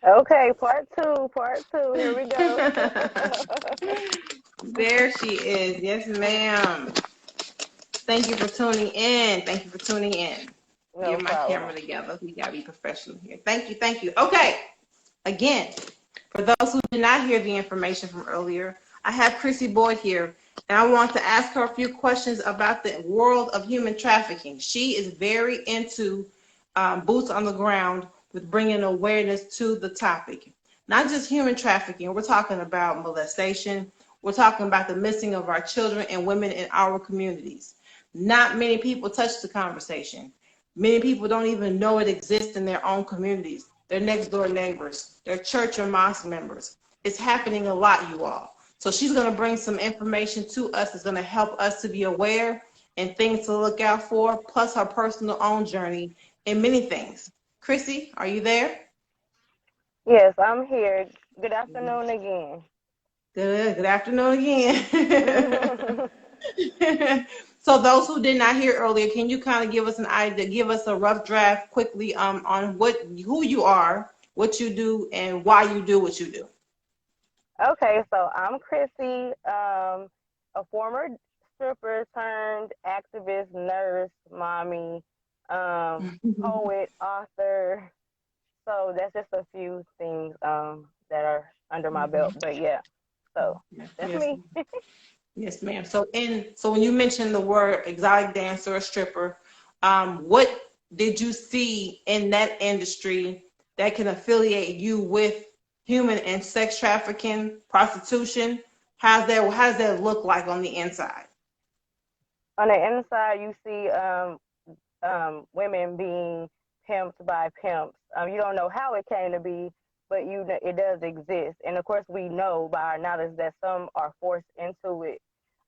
Okay, part two, part two. Here we go. There she is. Yes, ma'am. Thank you for tuning in. Thank you for tuning in. No Get my problem. camera together. We gotta be professional here. Thank you. Thank you. Okay. Again, for those who did not hear the information from earlier, I have Chrissy Boyd here, and I want to ask her a few questions about the world of human trafficking. She is very into boots on the ground with bringing awareness to the topic. Not just human trafficking, we're talking about molestation, we're talking about the missing of our children and women in our communities. Not many people touch the conversation. Many people don't even know it exists in their own communities, their next door neighbors, their church or mosque members. It's happening a lot, you all. So she's going to bring some information to us that's going to help us to be aware and things to look out for, plus her personal own journey in many things. Chrissy, are you there? Yes, I'm here. Good afternoon again. Good. Good afternoon again. So those who did not hear earlier, can you kind of give us an idea, give us a rough draft quickly on who you are, what you do, and why you do what you do? Okay, so I'm Chrissy, a former stripper turned activist, nurse, mommy, poet, author. So that's just a few things that are under my belt. But yeah, so that's Yes, me. yes, ma'am. So when you mentioned the word exotic dancer or stripper, what did you see in that industry that can affiliate you with human and sex trafficking, prostitution? How does that look like on the inside? On the inside, you see women being pimped by pimps. You don't know how it came to be, but it does exist. And of course, we know by our knowledge that some are forced into it,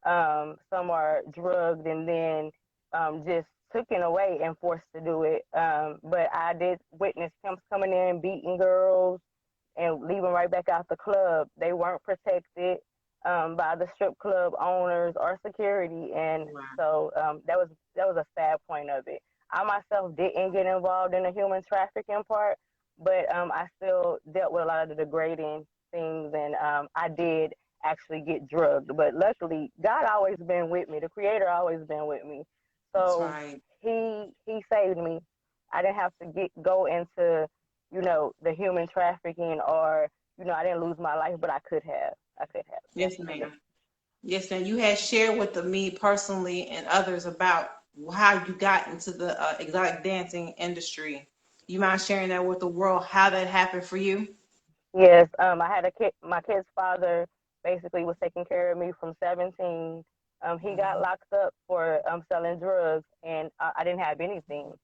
some are drugged and then just taken away and forced to do it. But I did witness pimps coming in, beating girls, and leaving right back out the club. They weren't protected by the strip club owners or security, and so that was a sad point of it. I myself didn't get involved in the human trafficking part, but I still dealt with a lot of the degrading things, and I did actually get drugged. But luckily, God always been with me. The Creator always been with me. That's So right. He saved me. I didn't have to go into the human trafficking, or I didn't lose my life, but I could have. I could have Yes, definitely. ma'am. Yes, ma'am. You had shared with me personally and others about how you got into the exotic dancing industry. You mind sharing that with the world, how that happened for you? Yes, I had a kid. My kid's father basically was taking care of me from 17. He got locked up for selling drugs, and I didn't have anything.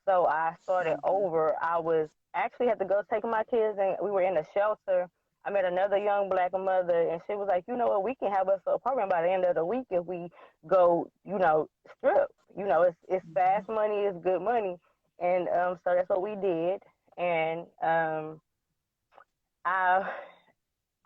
So I started over. I was actually had to go take my kids, and we were in a shelter. I met another young black mother, and she was like, you know what, we can have us an apartment by the end of the week if we go, strip. It's fast money, it's good money, and so that's what we did. And I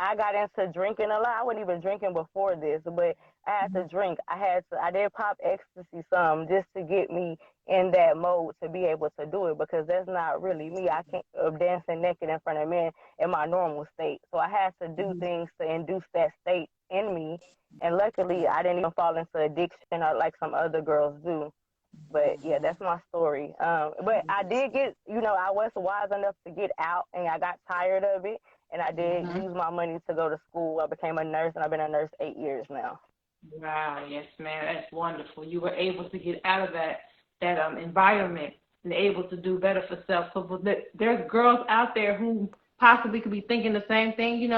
I got into drinking a lot. I wasn't even drinking before this, but I had to drink. I did pop ecstasy some just to get me in that mode to be able to do it, because that's not really me. I can't dancing naked in front of men in my normal state. So I had to do things to induce that state in me. And luckily, I didn't even fall into addiction or like some other girls do. But yeah, that's my story. But I did get, I was wise enough to get out, and I got tired of it, and I did Mhm. use my money to go to school. I became a nurse, and I've been a nurse 8 years now. Wow, yes, ma'am. That's wonderful. You were able to get out of that environment and able to do better for self. So there's girls out there who possibly could be thinking the same thing.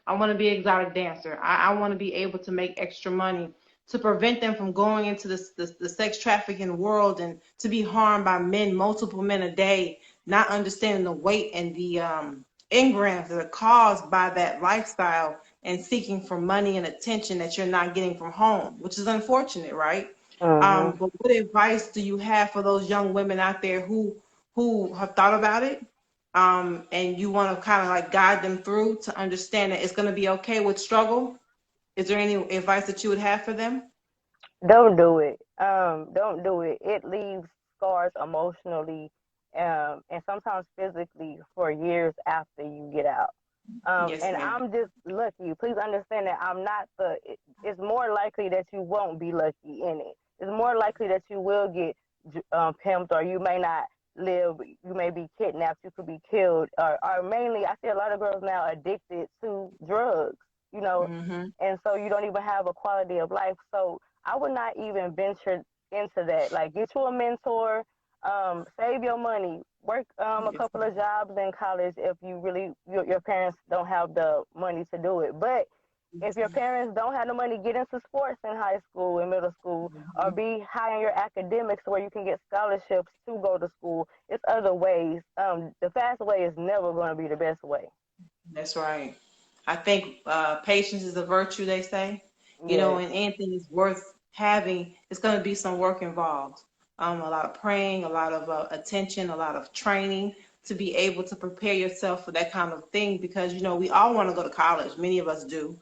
I want to be an exotic dancer. I want to be able to make extra money to prevent them from going into the sex trafficking world and to be harmed by men, multiple men a day, not understanding the weight and the engrams that are caused by that lifestyle and seeking for money and attention that you're not getting from home, which is unfortunate, right? Hmm. But what advice do you have for those young women out there who have thought about it, and you want to kind of like guide them through to understand that it's going to be okay with struggle? Is there any advice that you would have for them? Don't do it. Don't do it. It leaves scars emotionally. and sometimes physically for years after you get out. Yes, And ma'am. I'm just lucky. Please understand that I'm not it's more likely that you won't be lucky in it. It's more likely that you will get pimped, or you may not live. You may be kidnapped. You could be killed. Or mainly, I see a lot of girls now addicted to drugs. You know, Mm-hmm. and so you don't even have a quality of life. So I would not even venture into that. Like, get you a mentor, save your money, work a Yes, couple of jobs in college if you really your parents don't have the money to do it. But if your ma'am. parents don't have the money, get into sports in high school and middle school, or Mm-hmm. be high in your academics where you can get scholarships to go to school. It's other ways. The fast way is never going to be the best way. That's right. I think patience is a virtue, they say. You know, Yes. and anything is worth having, it's going to be some work involved. A lot of praying, a lot of attention, a lot of training to be able to prepare yourself for that kind of thing because, you know, we all want to go to college. Many of us do.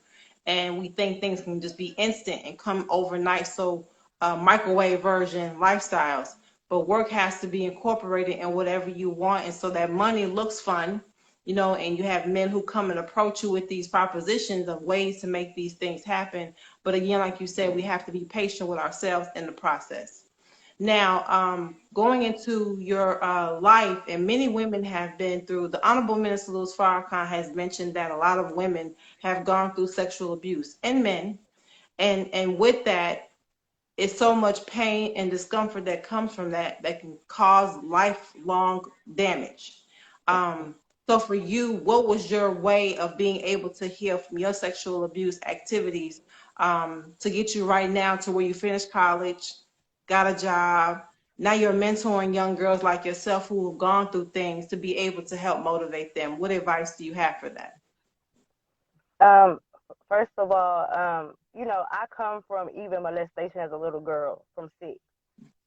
And we think things can just be instant and come overnight. So, microwave version lifestyles. But work has to be incorporated in whatever you want. And so that money looks fun, you know, and you have men who come and approach you with these propositions of ways to make these things happen. But again, like you said, we have to be patient with ourselves in the process. Now, going into your life, and many women have been through, the Honorable Minister Louis Farrakhan has mentioned that a lot of women have gone through sexual abuse, and men. And with that, it's so much pain and discomfort that comes from that that can cause lifelong damage. Um, so for you, what was your way of being able to heal from your sexual abuse activities to get you right now to where you finished college, got a job, now you're mentoring young girls like yourself who have gone through things to be able to help motivate them? What advice do you have for that? Um, First of all, I come from even molestation as a little girl from 6.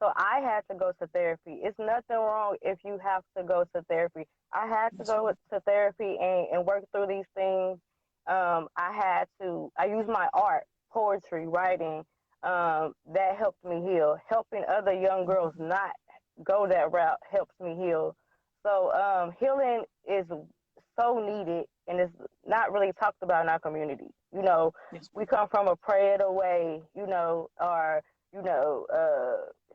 So I had to go to therapy. It's nothing wrong if you have to go to therapy. I had to go to therapy and work through these things. I used my art, poetry, writing, that helped me heal. Helping other young girls not go that route helps me heal. So healing is so needed, and it's not really talked about in our community. Yes, We come from a pray it away, or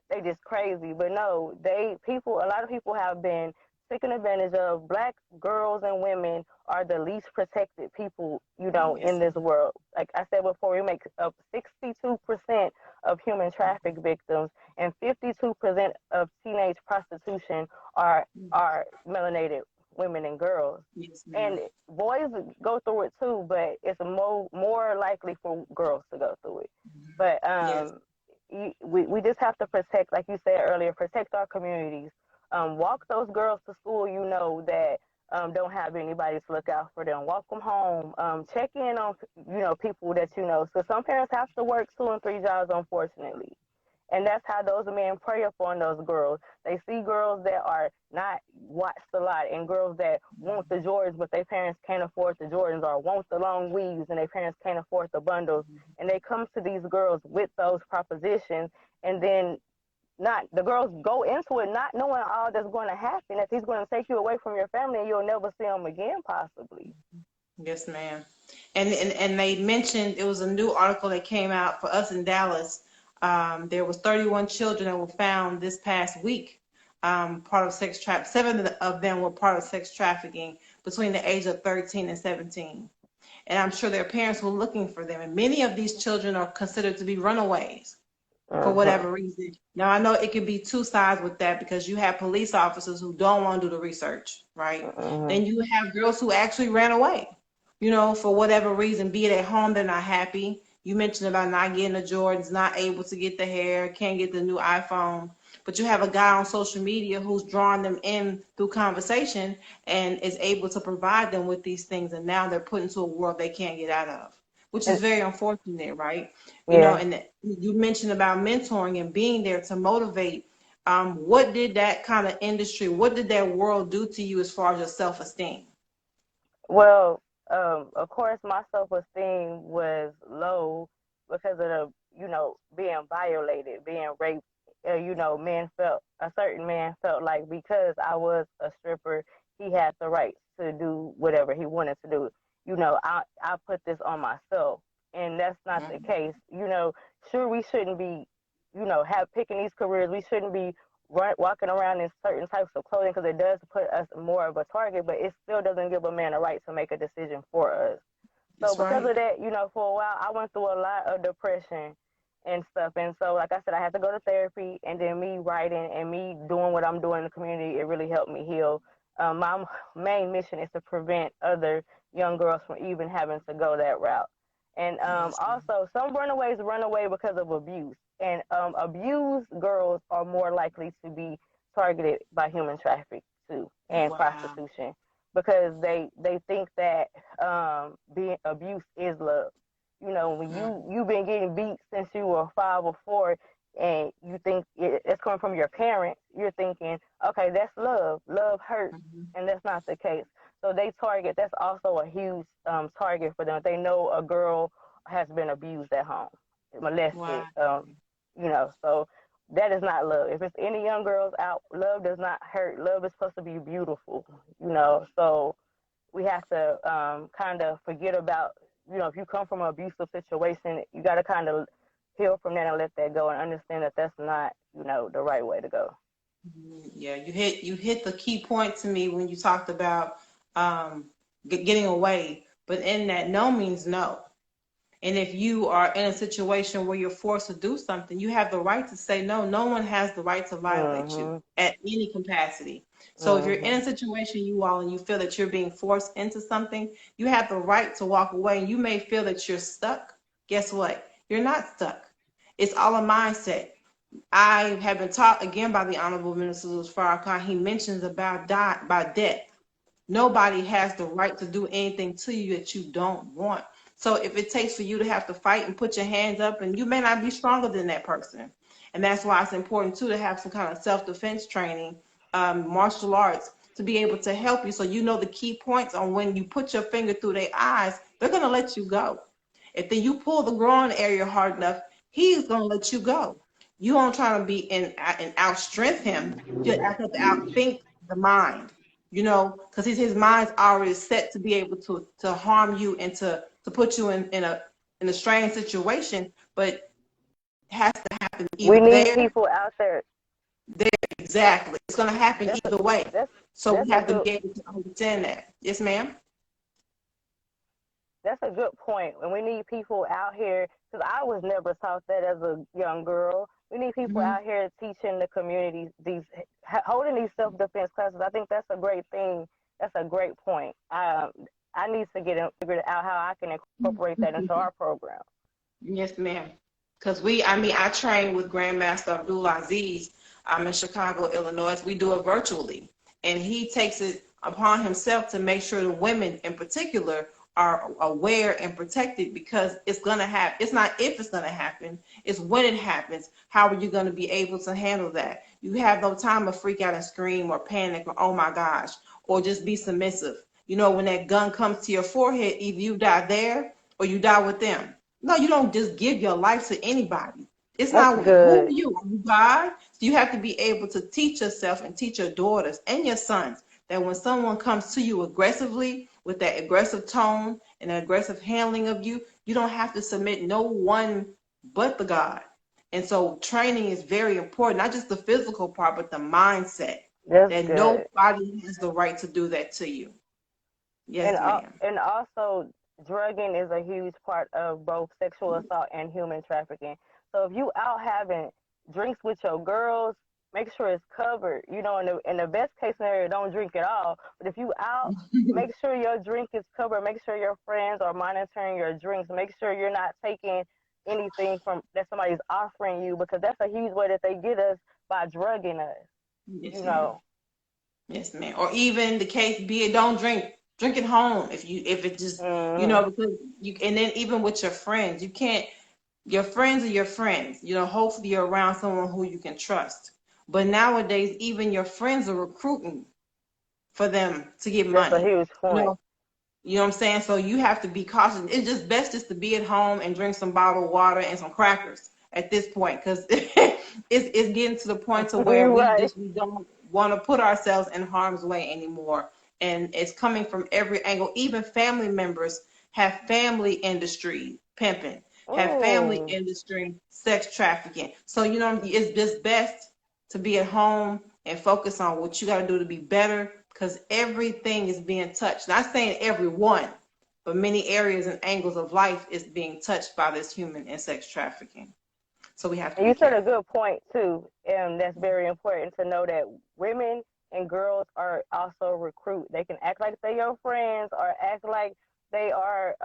they just crazy. But no, a lot of people have been taken advantage of. Black girls and women are the least protected people, in yes, this world. Like I said before, we make up 62% of human traffic victims, and 52% of teenage prostitution are melanated women and girls. yes, And ma'am. boys go through it too, but it's more likely for girls to go through it. But Yes. we just have to protect, like you said earlier, protect our communities. Walk those girls to school, that don't have anybody to look out for them. Walk them home. Check in on people that you know. So some parents have to work 2 and 3 jobs, unfortunately. And that's how those men prey upon those girls. They see girls that are not watched a lot, and girls that want the Jordans, but their parents can't afford the Jordans, or want the long weaves and their parents can't afford the bundles. And they come to these girls with those propositions, and then not the girls go into it not knowing all that's going to happen, that he's going to take you away from your family and you'll never see them again, possibly. Yes, ma'am. And they mentioned it was a new article that came out for us in Dallas. There was 31 children that were found this past week, part of sex trafficking. 7 of them were part of sex trafficking between the age of 13 and 17. And I'm sure their parents were looking for them. And many of these children are considered to be runaways for Mm-hmm. whatever reason. Now, I know it can be two sides with that because you have police officers who don't want to do the research, right? Mm-hmm. Then you have girls who actually ran away, you know, for whatever reason, be it at home, they're not happy. You mentioned about not getting the Jordans, not able to get the hair, can't get the new iPhone. But you have a guy on social media who's drawing them in through conversation and is able to provide them with these things. And now they're put into a world they can't get out of, which is And very unfortunate, right? You know, yeah. and you mentioned about mentoring and being there to motivate. What did that kind of industry, what did that world do to you as far as your self-esteem? Well, of course, my self-esteem was low because of the, being violated, being raped a certain man felt like because I was a stripper, he had the right to do whatever he wanted to do. I put this on myself, and that's not the Mm-hmm. case. Sure, we shouldn't be, have picking these careers. We shouldn't be walking around in certain types of clothing because it does put us more of a target, but it still doesn't give a man a right to make a decision for us. So That's because right. of that, for a while, I went through a lot of depression and stuff. And so, like I said, I had to go to therapy, and then me writing and me doing what I'm doing in the community, it really helped me heal. My main mission is to prevent other young girls from even having to go that route. And Yes. also, some runaways run away because of abuse. And abused girls are more likely to be targeted by human trafficking too and Wow. prostitution because they think that being abuse is love. When Mm-hmm. you've been getting beat since you were 5 or 4, and you think it's coming from your parents, you're thinking, okay, that's love. Love hurts, Mm-hmm. and that's not the case. So they target. That's also a huge target for them. They know a girl has been abused at home, molested. Wow. So that is not love. If it's any young girls out, love does not hurt. Love is supposed to be beautiful. So we have to kind of forget about, if you come from an abusive situation, you got to kind of heal from that and let that go and understand that that's not, the right way to go. Yeah, you hit the key point to me when you talked about um, getting away, but in that no means no. And if you are in a situation where you're forced to do something, you have the right to say no. No one has the right to violate you Mhm. at any capacity. So if you're in Mhm. a situation you all and you feel that you're being forced into something, you have the right to walk away. And you may feel that you're stuck. Guess what? You're not stuck. It's all a mindset. I have been taught again by the Honorable Minister Louis Farrakhan. He mentions about death. Nobody has the right to do anything to you that you don't want. So if it takes for you to have to fight and put your hands up, and you may not be stronger than that person, and that's why it's important too to have some kind of self-defense training, martial arts, to be able to help you, so you know the key points on when you put your finger through their eyes, they're gonna let you go. If then you pull the groin area hard enough, he's gonna let you go. You don't try to be in and outstrength him. You have to outthink the mind, because his mind's already set to be able to harm you and to put you in a strange situation. But it has to happen We either need there, people out there. there exactly. It's gonna happen That's a either way. that's So we that's a have to good be able to understand that. Yes, ma'am. that's a good point. And we need people out here because I was never taught that as a young girl. We need people Hmm. out here teaching the community these holding these self defense classes. I think that's a great thing. That's a great point. I need to get it figured out how I can incorporate that into our program. Yes, ma'am. Because I train with Grandmaster Abdul Aziz. I'm in Chicago, Illinois. We do it virtually. And he takes it upon himself to make sure the women in particular are aware and protected, because it's going to happen. It's not if it's going to happen, it's when it happens. How are you going to be able to handle that? You have no time to freak out and scream or panic or, oh my gosh, or just be submissive. When that gun comes to your forehead, either you die there or you die with them. No, you don't just give your life to anybody. It's That's not who good. are you, God. So you have to be able to teach yourself and teach your daughters and your sons that when someone comes to you aggressively with that aggressive tone and aggressive handling of you, you don't have to submit no one but the God. And so training is very important, not just the physical part, but the mindset That's that good. nobody has the right to do that to you. And Yes, ma'am. and also drugging is a huge part of both sexual assault and human trafficking. So if you out having drinks with your girls, make sure it's covered. In the best case scenario, don't drink at all. But if you out, make sure your drink is covered. Make sure your friends are monitoring your drinks. Make sure you're not taking anything from that somebody's offering you, because that's a huge way that they get us by drugging us. You Yes, ma'am. know. Yes, ma'am. Or even the case be it, don't drink. Drink at home if it just Hmm. because you, and then even with your friends, you can't. Your friends are your friends. Hopefully you're around someone who you can trust. But nowadays, even your friends are recruiting for them to get That's a money. huge You point. know, you know what I'm saying? So you have to be cautious. It's just best just to be at home and drink some bottled water and some crackers at this point, because it's getting to the point to where Right. we don't want to put ourselves in harm's way anymore. And it's coming from every angle. Even family members have family industry pimping, have family Mm. industry sex trafficking. So, it's just best to be at home and focus on what you got to do to be better, because everything is being touched. Not saying everyone, but many areas and angles of life is being touched by this human and sex trafficking. So we have to And be you said a careful. good point too, and that's very important to know that women and girls are also recruit. They can act like they're your friends or act like they are,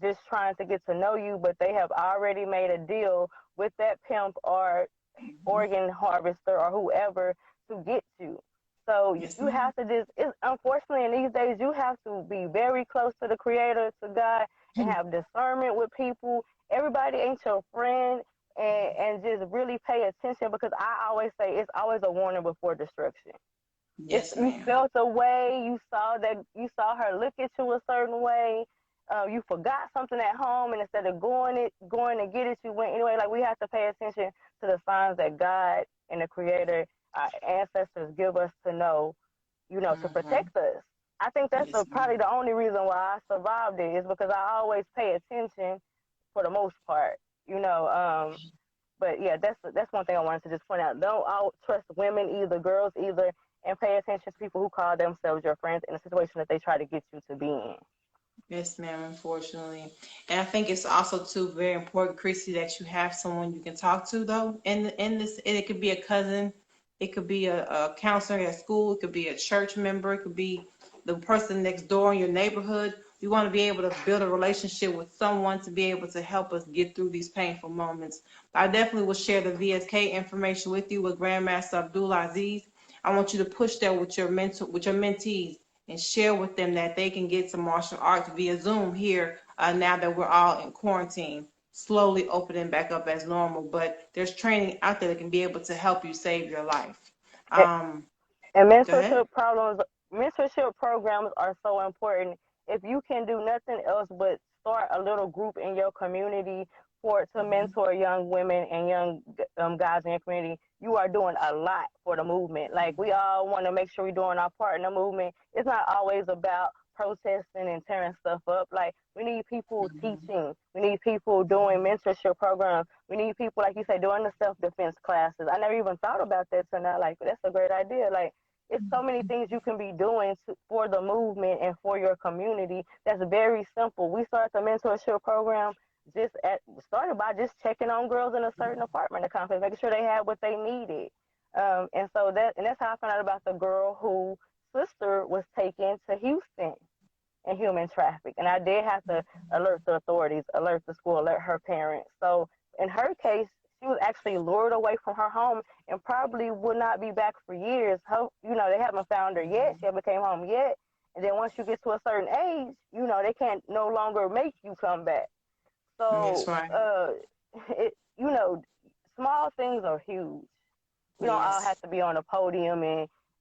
just trying to get to know you, but they have already made a deal with that pimp or Mhm. organ harvester or whoever to get you. So Yes, you ma'am. have to it's unfortunately in these days you have to be very close to the creator, to God, and have discernment with people. Everybody ain't your friend, and just really pay attention, because I always say it's always a warning before destruction. It's Yes, you ma'am. felt a way, you saw her look at you a certain way, you forgot something at home, and instead of going to get it, you went anyway. Like, we have to pay attention to the signs that God and the Creator, our ancestors, give us to know, to Hmm. protect us. I think that's Yes, probably ma'am. the only reason why I survived it, is because I always pay attention for the most part, you know. But yeah, that's one thing I wanted to just point out. Don't all trust women either, girls either, and pay attention to people who call themselves your friends in a situation that they try to get you to be in. Yes, ma'am, unfortunately. And I think it's also too very important, Chrissy, that you have someone you can talk to though. In this, and it could be a cousin, it could be a counselor at school, it could be a church member, it could be the person next door in your neighborhood. We want to be able to build a relationship with someone to be able to help us get through these painful moments. I definitely will share the VSK information with you with Grandmaster Abdul Aziz. I want you to push that with your mentor, with your mentees, and share with them that they can get some martial arts via Zoom here, now that we're all in quarantine, slowly opening back up as normal. But there's training out there that can be able to help you save your life. And, Um, and Go ahead. mentorship programs are so important. If you can do nothing else but start a little group in your community for to Mhm. mentor young women and young guys in your community, you are doing a lot for the movement. Like, we all want to make sure we're doing our part in the movement. It's not always about protesting and tearing stuff up. Like, we need people Mhm. teaching. We need people doing mentorship programs. We need people, like you say, doing the self-defense classes. I never even thought about that till now. Like, that's a great idea. Like, it's so many things you can be doing for the movement and for your community. That's very simple. We started the mentorship program started by just checking on girls in a certain apartment complex, making sure they had what they needed. And that's how I found out about the girl whose sister was taken to Houston and human traffic. And I did have to alert the authorities, alert the school, alert her parents. So in her case, she was actually lured away from her home and probably would not be back for years. They haven't found her yet. She haven't came home yet. And then once you get to a certain age, they can't no longer make you come back. That's So, right. it, you know, small things are huge. We don't all have Yes. to be on a podium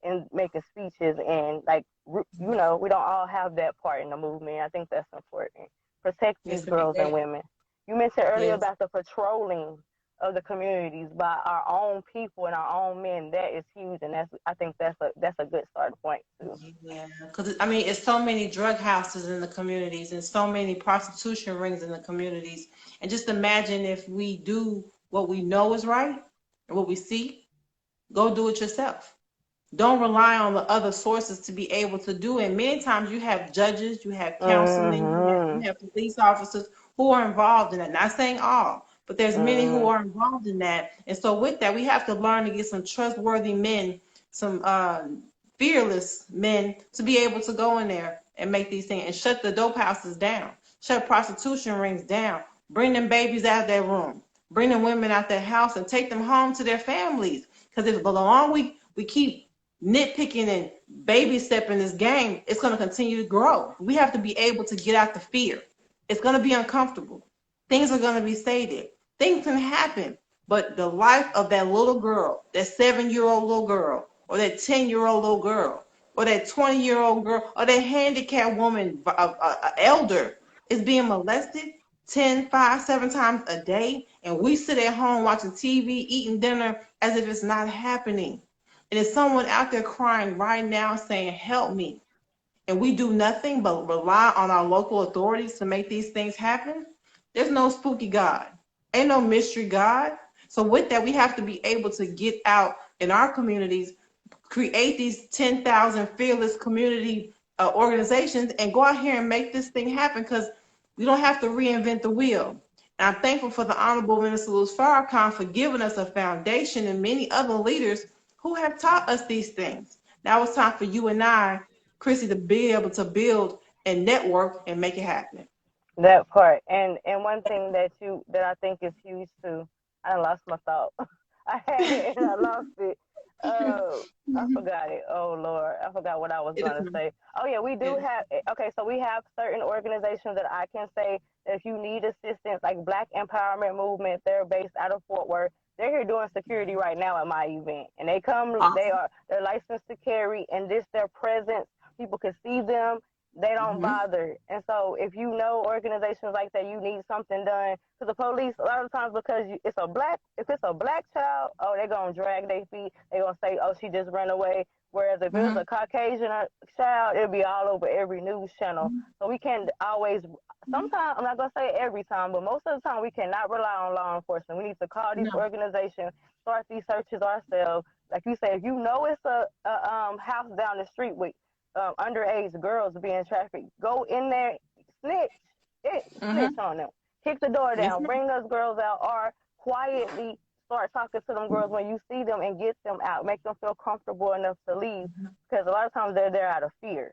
and making speeches, and like, we don't all have that part in the movement. I think that's important. Protect these Yes, ma'am. girls and women. You mentioned earlier Yes. about the patrolling of the communities by our own people and our own men. That is huge, and I think that's a good starting point too. Yeah, because I mean, it's so many drug houses in the communities and so many prostitution rings in the communities. And just imagine if we do what we know is right and what we see, go do it yourself. Don't rely on the other sources to be able to do it. Many times you have judges, you have counseling, you Mhm. have police officers who are involved in it. Not saying all, but there's many who Mhm. are involved in that. And so with that, we have to learn to get some trustworthy men, some fearless men to be able to go in there and make these things and shut the dope houses down, shut prostitution rings down, bring them babies out of their room, bring the women out their house and take them home to their families. Because if the longer we keep nitpicking and baby stepping this game, it's going to continue to grow. We have to be able to get out the fear. It's going to be uncomfortable. Things are going to be stated. Things can happen. But the life of that little girl, that 7-year-old little girl, or that 10-year-old little girl, or that 20-year-old girl, or that handicapped woman, elder, is being molested. 10, 5, 7 times a day, and we sit at home watching TV, eating dinner as if it's not happening. And there's someone out there crying right now saying, help me. And we do nothing but rely on our local authorities to make these things happen. There's no spooky God. Ain't no mystery God. So with that, we have to be able to get out in our communities, create these 10,000 fearless community organizations, and go out here and make this thing happen, because we don't have to reinvent the wheel. And I'm thankful for the Honorable Minister Louis Farrakhan for giving us a foundation and many other leaders who have taught us these things. Now it's time for you and I, Chrissy, to be able to build and network and make it happen. That part. And one thing that I think is huge too. I lost my thought. I had it and I lost it. I forgot it. Oh Lord, I forgot what I was It is, gonna say. Oh yeah, we do it have. Okay, so we have certain organizations that I can say that if you need assistance, like Black Empowerment Movement, they're based out of Fort Worth. They're here doing security right now at my event, and they come. awesome. They're licensed to carry, and this their presence. People can see them, they don't Mm-hmm. bother. And so if you know organizations like that, you need something done. To the police, a lot of times, because if it's a black child, oh, they're going to drag their feet. They're going to say, oh, she just ran away. Whereas if it was Mm-hmm. a Caucasian child, it'll be all over every news channel. So we can't always, sometimes, I'm not going to say every time, but most of the time we cannot rely on law enforcement. We need to call these No. organizations, start these searches ourselves. Like you say, if you know it's a house down the street with underage girls being trafficked, go in there, snitch, Mm-hmm. snitch on them, kick the door Yes, down, ma'am. bring those girls out, or quietly start talking to them girls when you see them and get them out, make them feel comfortable enough to leave, because a lot of times they're there out of fear.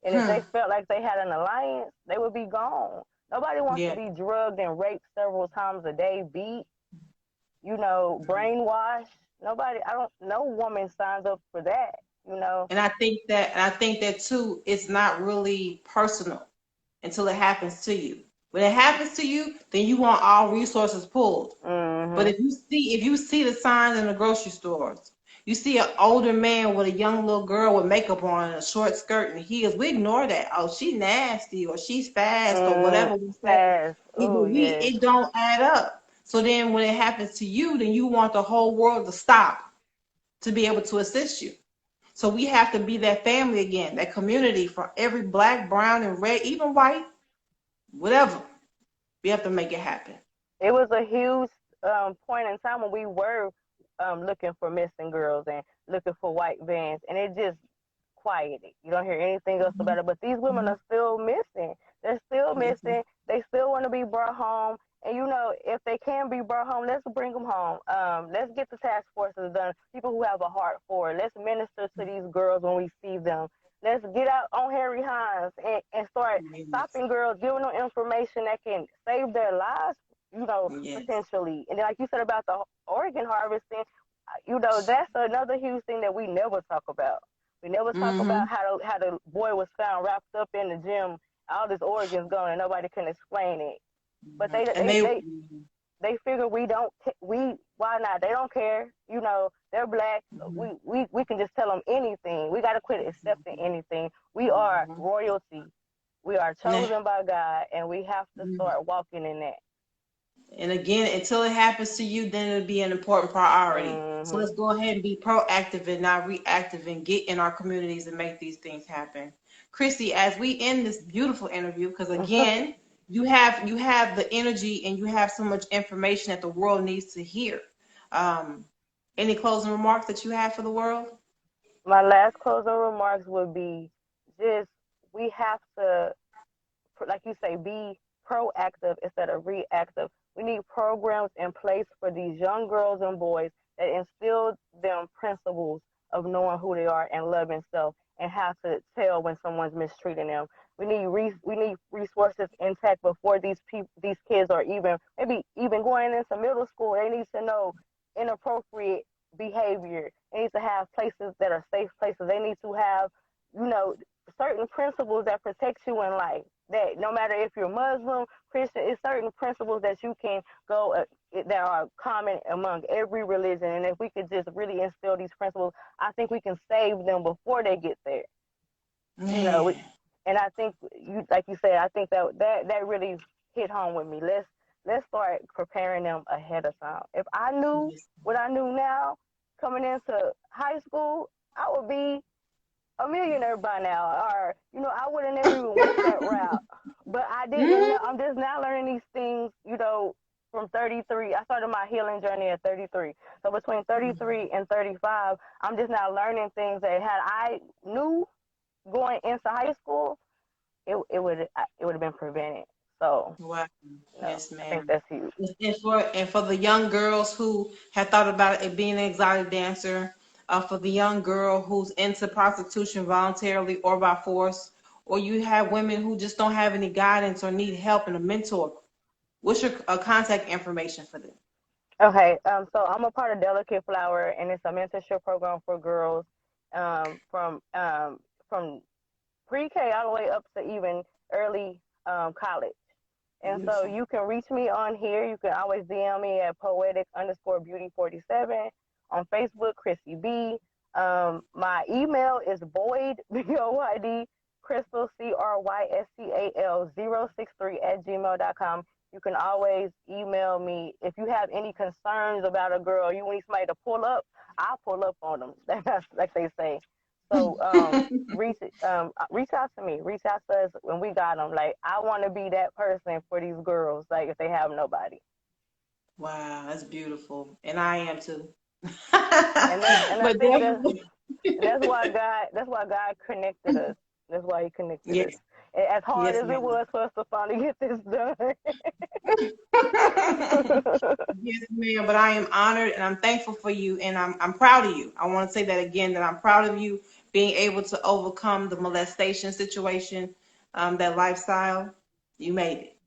And if Hmm. they felt like they had an alliance, they would be gone. Nobody wants to Yeah. be drugged and raped several times a day, beat, brainwashed. Nobody, I don't, no woman signs up for that, you know. And I think that too, it's not really personal until it happens to you. When it happens to you, then you want all resources pulled. But Mm-hmm. if you see the signs in the grocery stores, you see an older man with a young little girl with makeup on and a short skirt and heels, we ignore that. Oh, she nasty, or she's fast, or Mm, whatever we say. fast. Oh, yes. It don't add up. So then when it happens to you, then you want the whole world to stop to be able to assist you. So we have to be that family again, that community for every black, brown, and red, even white, whatever. We have to make it happen. It was a huge point in time when we were looking for missing girls and looking for white vans, and it just quieted. You don't hear anything else Mm-hmm. about it. But these women Mm-hmm. are still missing. They're still Yes, missing. They still want to be brought home. And if they can be brought home, let's bring them home. Let's get the task forces done. People who have a heart for it. Let's minister to these girls when we see them. Let's get out on Harry Hines and start yes, stopping girls, giving them information that can save their lives, yes. potentially. And then, like you said about the organ harvesting, that's another huge thing that we never talk about. We never talk Mm-hmm. about how the boy was found wrapped up in the gym, all his organs gone, and nobody can explain it. But Mm-hmm. they And they they, they they figure we don't we why not? They don't care. They're black. mm-hmm. We can just tell them anything. We got to quit accepting anything. We are Mm-hmm. royalty. We are Nah. chosen by God, and we have to start walking in that. And again, until it happens to you, then it'll be an important priority. So Hmm. let's go ahead and be proactive and not reactive and get in our communities and make these things happen. Chrissy, as we end this beautiful interview, because again, you have the energy and you have so much information that the world needs to hear. Um, any closing remarks that you have for the world? My last closing remarks would be just we have to, like you say, be proactive instead of reactive. We need programs in place for these young girls and boys that instill them principles of knowing who they are and loving self and how to tell when someone's mistreating them. We need resources intact before these kids are maybe even going into middle school. They need to know inappropriate behavior. They need to have places that are safe places. They need to have, you know, certain principles that protect you in life. That no matter if you're Muslim, Christian, it's certain principles that you can go that are common among every religion. And if we could just really instill these principles, I think we can save them before they get there. You know, Man. and I think like you said, I think that really. hit home with me. Let's start preparing them ahead of time. If I knew Yes. what I knew now coming into high school, I would be a millionaire by now, or I would have never even went that route. But I didn't know. I'm just now learning these things, from 33. I started my healing journey at 33. So between 33 and 35, I'm just now learning things that had I knew going into high school, it would have been prevented. So, Wow. Yes, I think ma'am. that's huge. And for the young girls who have thought about it being an exotic dancer, for the young girl who's into prostitution voluntarily or by force, or you have women who just don't have any guidance or need help and a mentor, what's your contact information for them? Okay, so I'm a part of Delicate Flower, and it's a mentorship program for girls from pre-K all the way up to even early college. And so Beautiful. you can reach me on here. You can always DM me at poetic_beauty47 on Facebook, Chrissy B. My email is Boyd, BOYD, Crystal, CRYSTAL 063 at gmail.com. You can always email me if you have any concerns about a girl. You need somebody to pull up, I'll pull up on them. That's like they say. So reach out to me. Reach out to us when we got them. Like I want to be that person for these girls. Like if they have nobody. Wow, that's beautiful. And I am too. And I But think that's definitely, and that's why God connected us. That's why He connected us. yes, As hard yes, as it ma'am. was for us to finally get this done. Yes, ma'am, but I am honored and I'm thankful for you and I'm proud of you. I want to say that again, that I'm proud of you being able to overcome the molestation situation, that lifestyle. You made it.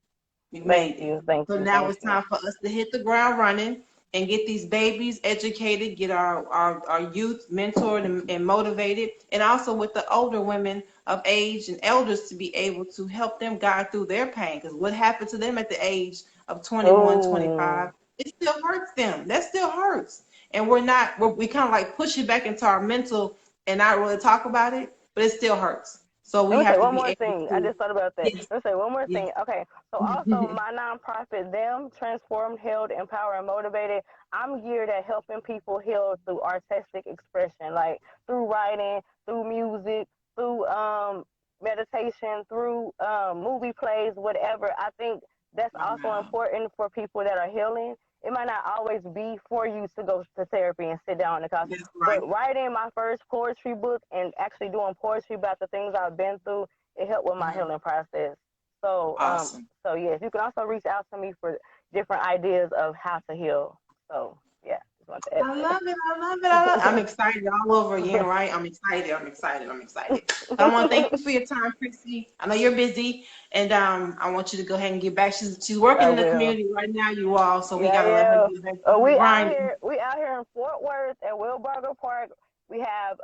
You Thank made it. you, thank So you, now thank it's you. time for us to hit the ground running and get these babies educated, get our youth mentored and motivated, and also with the older women of age and elders to be able to help them guide through their pain. Because what happened to them at the age of 21, Oh, 25, it still hurts them. That still hurts. And we kind of like push it back into our mental and not really talk about it, but it still hurts. So let we me say have to one be more able thing. I to, just thought about that. yes, Let me say one more yes. thing. Okay, so also my nonprofit, them transformed, healed, empowered, and motivated. I'm geared at helping people heal through artistic expression, like through writing, through music, through meditation, through movie plays, whatever. I think that's also Wow. important for people that are healing. It might not always be for you to go to therapy and sit down on the couch, That's but right. writing my first poetry book and actually doing poetry about the things I've been through, it helped with my Mhm. healing process. So, Awesome. so yes, you can also reach out to me for different ideas of how to heal. So, yeah, just want to add I love it. I love it. I love it. I'm excited all over again, that. right? I'm excited. I'm excited. I'm excited. But I want to thank you for your time, Chrissy. I know you're busy, and I want you to go ahead and get back. She's working I in the will. community right now, you all. So we Yeah, gotta let her yeah. get back to her We out grind. here. We out here in Fort Worth at Wilbarger Park. We have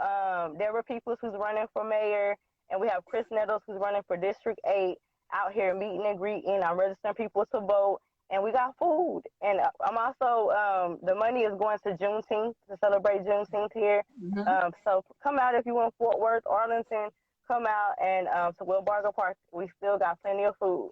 Deborah Peoples who's running for mayor, and we have Chris Nettles who's running for District 8 out here meeting and greeting. I'm registering people to vote, and we got food. And I'm also the money is going to Juneteenth to celebrate Juneteenth here. Mhm. So come out if you want Fort Worth, Arlington. Come out and to Wilbarger Park. We still got plenty of food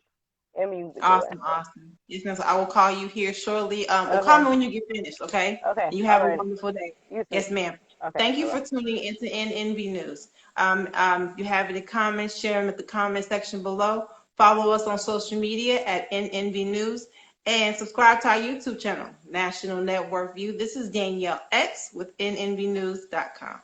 and music going. Awesome, So awesome. Yes, ma'am. So I will call you here shortly. Well, call okay, me when you get finished, okay? okay, And you all have a right. wonderful day. You too. Yes, ma'am. Okay. Thank you Bye for bye. tuning into NNV News. If you have any comments, share them at the comment section below. Follow us on social media at NNV News and subscribe to our YouTube channel, National Network View. This is Danielle X with NNVnews.com.